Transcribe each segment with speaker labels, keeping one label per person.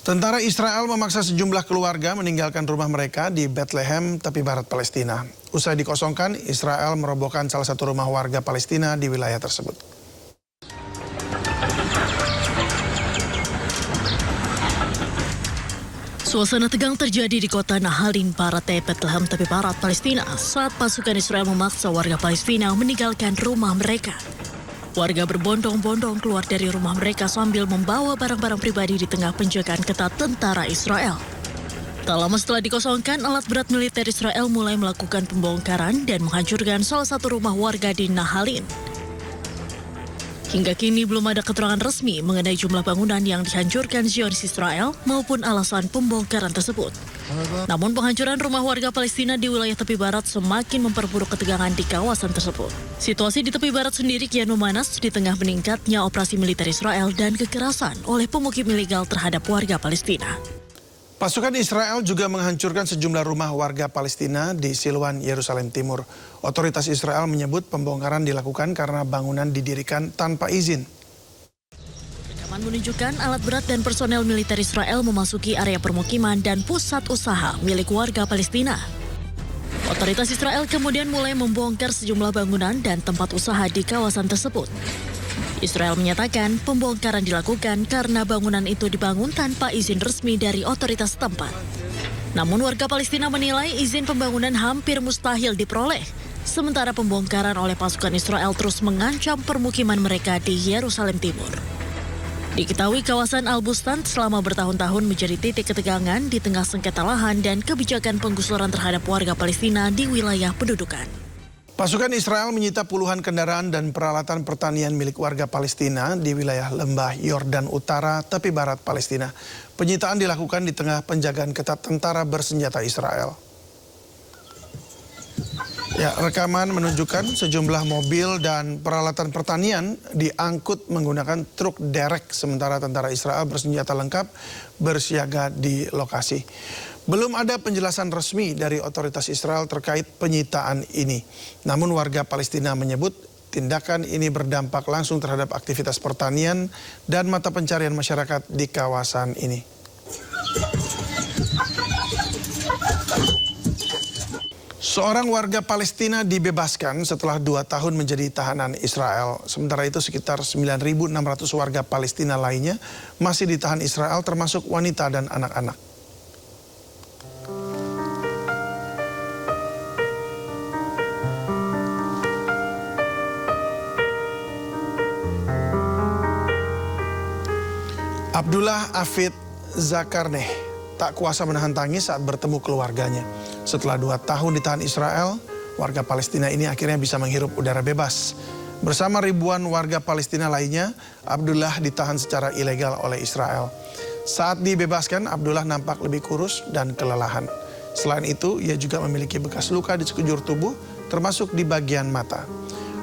Speaker 1: Tentara Israel memaksa sejumlah keluarga meninggalkan rumah mereka di Bethlehem, tepi barat Palestina. Usai dikosongkan, Israel merobohkan salah satu rumah warga Palestina di wilayah tersebut.
Speaker 2: Suasana tegang terjadi di kota Nahalin, Barat Bethlehem, tepi barat Palestina saat pasukan Israel memaksa warga Palestina meninggalkan rumah mereka. Warga berbondong-bondong keluar dari rumah mereka sambil membawa barang-barang pribadi di tengah penjagaan ketat tentara Israel. Tak lama setelah dikosongkan, alat berat militer Israel mulai melakukan pembongkaran dan menghancurkan salah satu rumah warga di Nahalin. Hingga kini belum ada keterangan resmi mengenai jumlah bangunan yang dihancurkan Zionis Israel maupun alasan pembongkaran tersebut. Namun penghancuran rumah warga Palestina di wilayah tepi barat semakin memperburuk ketegangan di kawasan tersebut. Situasi di tepi barat sendiri kian memanas di tengah meningkatnya operasi militer Israel dan kekerasan oleh pemukim ilegal terhadap warga Palestina.
Speaker 1: Pasukan Israel juga menghancurkan sejumlah rumah warga Palestina di Silwan, Yerusalem Timur. Otoritas Israel menyebut pembongkaran dilakukan karena bangunan didirikan tanpa izin.
Speaker 2: Rekaman menunjukkan alat berat dan personel militer Israel memasuki area permukiman dan pusat usaha milik warga Palestina. Otoritas Israel kemudian mulai membongkar sejumlah bangunan dan tempat usaha di kawasan tersebut. Israel menyatakan pembongkaran dilakukan karena bangunan itu dibangun tanpa izin resmi dari otoritas setempat. Namun warga Palestina menilai izin pembangunan hampir mustahil diperoleh, sementara pembongkaran oleh pasukan Israel terus mengancam permukiman mereka di Yerusalem Timur. Diketahui kawasan Al-Bustan selama bertahun-tahun menjadi titik ketegangan di tengah sengketa lahan dan kebijakan penggusuran terhadap warga Palestina di wilayah pendudukan.
Speaker 1: Pasukan Israel menyita puluhan kendaraan dan peralatan pertanian milik warga Palestina di wilayah lembah Yordan Utara, tepi barat Palestina. Penyitaan dilakukan di tengah penjagaan ketat tentara bersenjata Israel. Ya, rekaman menunjukkan sejumlah mobil dan peralatan pertanian diangkut menggunakan truk derek, sementara tentara Israel bersenjata lengkap bersiaga di lokasi. Belum ada penjelasan resmi dari otoritas Israel terkait penyitaan ini. Namun warga Palestina menyebut tindakan ini berdampak langsung terhadap aktivitas pertanian dan mata pencarian masyarakat di kawasan ini. Seorang warga Palestina dibebaskan setelah 2 tahun menjadi tahanan Israel. Sementara itu sekitar 9.600 warga Palestina lainnya masih ditahan Israel, termasuk wanita dan anak-anak. Abdullah Afid Zakarneh tak kuasa menahan tangis saat bertemu keluarganya. Setelah 2 tahun ditahan Israel, warga Palestina ini akhirnya bisa menghirup udara bebas. Bersama ribuan warga Palestina lainnya, Abdullah ditahan secara ilegal oleh Israel. Saat dibebaskan, Abdullah nampak lebih kurus dan kelelahan. Selain itu, ia juga memiliki bekas luka di sekujur tubuh, termasuk di bagian mata.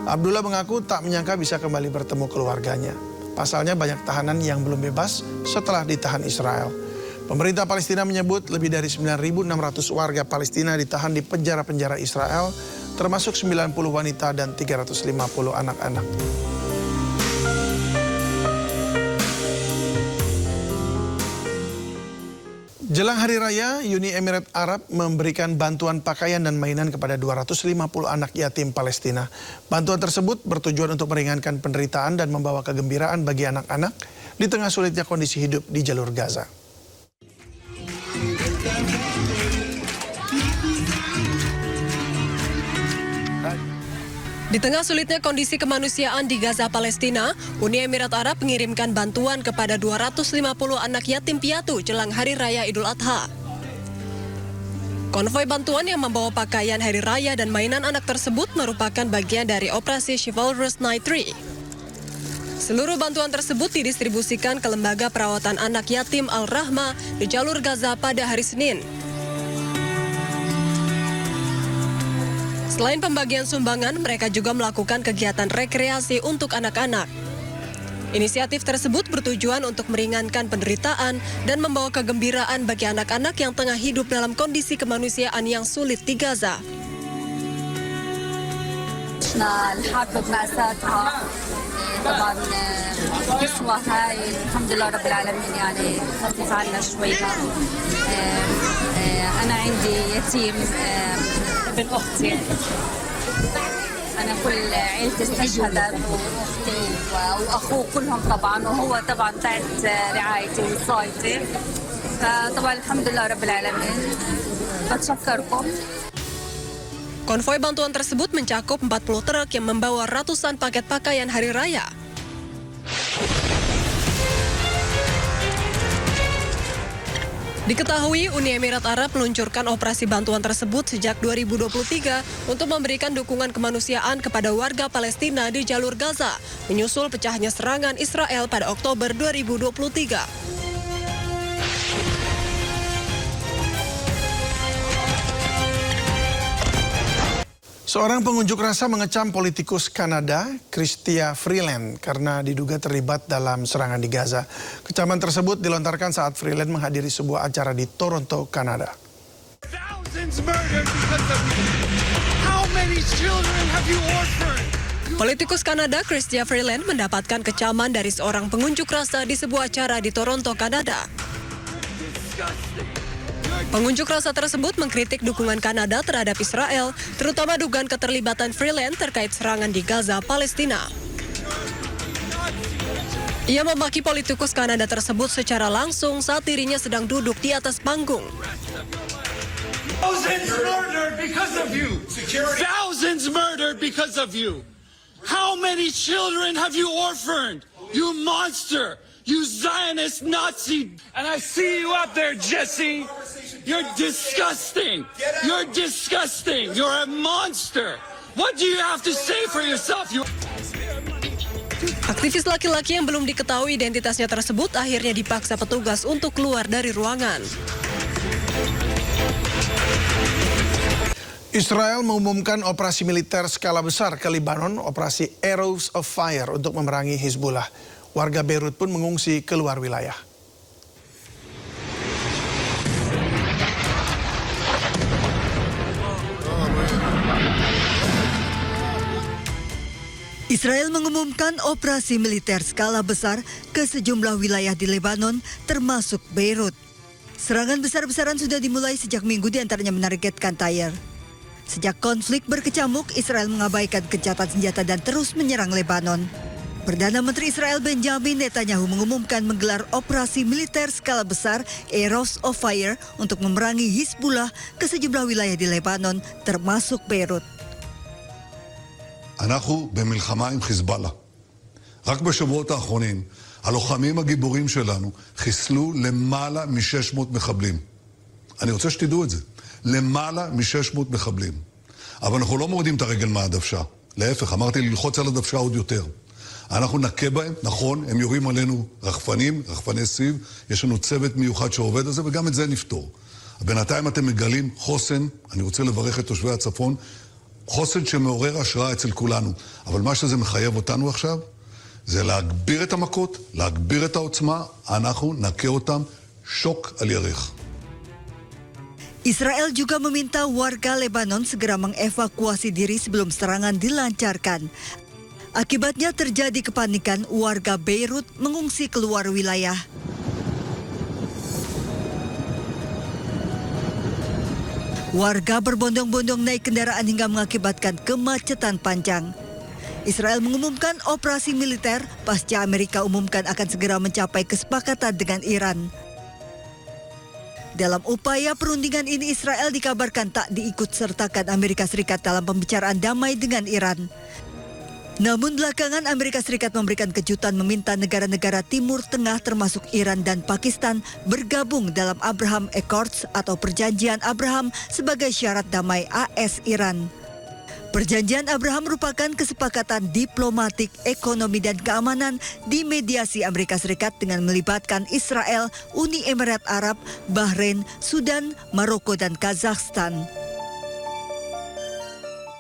Speaker 1: Abdullah mengaku tak menyangka bisa kembali bertemu keluarganya. Pasalnya banyak tahanan yang belum bebas setelah ditahan Israel. Pemerintah Palestina menyebut lebih dari 9.600 warga Palestina ditahan di penjara-penjara Israel, termasuk 90 wanita dan 350 anak-anak. Jelang Hari Raya, Uni Emirat Arab memberikan bantuan pakaian dan mainan kepada 250 anak yatim Palestina. Bantuan tersebut bertujuan untuk meringankan penderitaan dan membawa kegembiraan bagi anak-anak di tengah sulitnya kondisi hidup di jalur Gaza.
Speaker 3: Di tengah sulitnya kondisi kemanusiaan di Gaza, Palestina, Uni Emirat Arab mengirimkan bantuan kepada 250 anak yatim piatu jelang Hari Raya Idul Adha. Konvoi bantuan yang membawa pakaian hari raya dan mainan anak tersebut merupakan bagian dari operasi Chivalrous Night 3. Seluruh bantuan tersebut didistribusikan ke Lembaga Perawatan Anak Yatim Al-Rahma di jalur Gaza pada hari Senin. Selain pembagian sumbangan, mereka juga melakukan kegiatan rekreasi untuk anak-anak. Inisiatif tersebut bertujuan untuk meringankan penderitaan dan membawa kegembiraan bagi anak-anak yang tengah hidup dalam kondisi kemanusiaan yang sulit di Gaza.
Speaker 4: طبعا القسوة هاي الحمد لله رب العالمين يعني خفف عنا شوية. أنا عندي يتيم ابن أختي. أنا كل عيلتي استشهدت وأختي وأخوه كلهم طبعا وهو طبعا تحت رعايتي ووصايتي. فطبعا الحمد لله رب العالمين. بتشكركم.
Speaker 3: Konvoi bantuan tersebut mencakup 40 truk yang membawa ratusan paket pakaian hari raya. Diketahui Uni Emirat Arab meluncurkan operasi bantuan tersebut sejak 2023 untuk memberikan dukungan kemanusiaan kepada warga Palestina di jalur Gaza, menyusul pecahnya serangan Israel pada Oktober 2023.
Speaker 1: Seorang pengunjuk rasa mengecam politikus Kanada, Chrystia Freeland, karena diduga terlibat dalam serangan di Gaza. Kecaman tersebut dilontarkan saat Freeland menghadiri sebuah acara di Toronto, Kanada.
Speaker 3: Politikus Kanada Chrystia Freeland mendapatkan kecaman dari seorang pengunjuk rasa di sebuah acara di Toronto, Kanada. Pengunjuk rasa tersebut mengkritik dukungan Kanada terhadap Israel, terutama dugaan keterlibatan Freeland terkait serangan di Gaza, Palestina. Ia memaki politikus Kanada tersebut secara langsung saat dirinya sedang duduk di atas panggung.
Speaker 5: Thousands murdered because of you. Thousands murdered because of you. How many children have you orphaned? You monster. You Zionist Nazi. And I see you up there, Jesse. You're disgusting. You're disgusting. You're a monster. What do you have to say for yourself?
Speaker 3: Aktivis laki-laki yang belum diketahui identitasnya tersebut akhirnya dipaksa petugas untuk keluar dari ruangan.
Speaker 1: Israel mengumumkan operasi militer skala besar ke Lebanon, operasi Arrows of Fire untuk memerangi Hizbullah. Warga Beirut pun mengungsi keluar wilayah.
Speaker 6: Israel mengumumkan operasi militer skala besar ke sejumlah wilayah di Lebanon, termasuk Beirut. Serangan besar-besaran sudah dimulai sejak Minggu, diantaranya menargetkan Tyre. Sejak konflik berkecamuk, Israel mengabaikan gencatan senjata dan terus menyerang Lebanon. Perdana Menteri Israel Benjamin Netanyahu mengumumkan menggelar operasi militer skala besar Arrows of Fire untuk memerangi Hizbullah ke sejumlah wilayah di Lebanon, termasuk Beirut.
Speaker 7: אנחנו במלחמה עם חיזבאללה. רק בשבועות האחרונים, הלוחמים הגיבורים שלנו חיסלו למעלה מ-600 מחבלים. אני רוצה שתדעו את זה. למעלה מ-600 מחבלים. אבל אנחנו לא מורידים את הרגל מהדוושה. להפך, אמרתי ללחוץ על הדוושה עוד יותר. אנחנו נכה בהם, נכון, הם יורים עלינו רחפני סיב, יש לנו צוות מיוחד שעובד על זה, וגם את זה נפתור. בינתיים אתם מגלים חוסן, אני רוצה לברך את תושבי הצפון, חוסן שמעורר השראה אצל כולנו. אבל מה שזה מחייב אותנו עכשיו, זה להגביר את המכות, להגביר את העוצמה, אנחנו נכה אותם שוק על ירך.
Speaker 6: Israel juga meminta warga Lebanon segera mengevakuasi diri sebelum serangan dilancarkan. Akibatnya terjadi kepanikan, warga Beirut mengungsi keluar wilayah. Warga berbondong-bondong naik kendaraan hingga mengakibatkan kemacetan panjang. Israel mengumumkan operasi militer pasca Amerika umumkan akan segera mencapai kesepakatan dengan Iran. Dalam upaya perundingan ini, Israel dikabarkan tak diikut-sertakan Amerika Serikat dalam pembicaraan damai dengan Iran. Namun belakangan Amerika Serikat memberikan kejutan meminta negara-negara Timur Tengah termasuk Iran dan Pakistan bergabung dalam Abraham Accords atau Perjanjian Abraham sebagai syarat damai AS-Iran. Perjanjian Abraham merupakan kesepakatan diplomatik, ekonomi dan keamanan di mediasi Amerika Serikat dengan melibatkan Israel, Uni Emirat Arab, Bahrain, Sudan, Maroko dan Kazakhstan.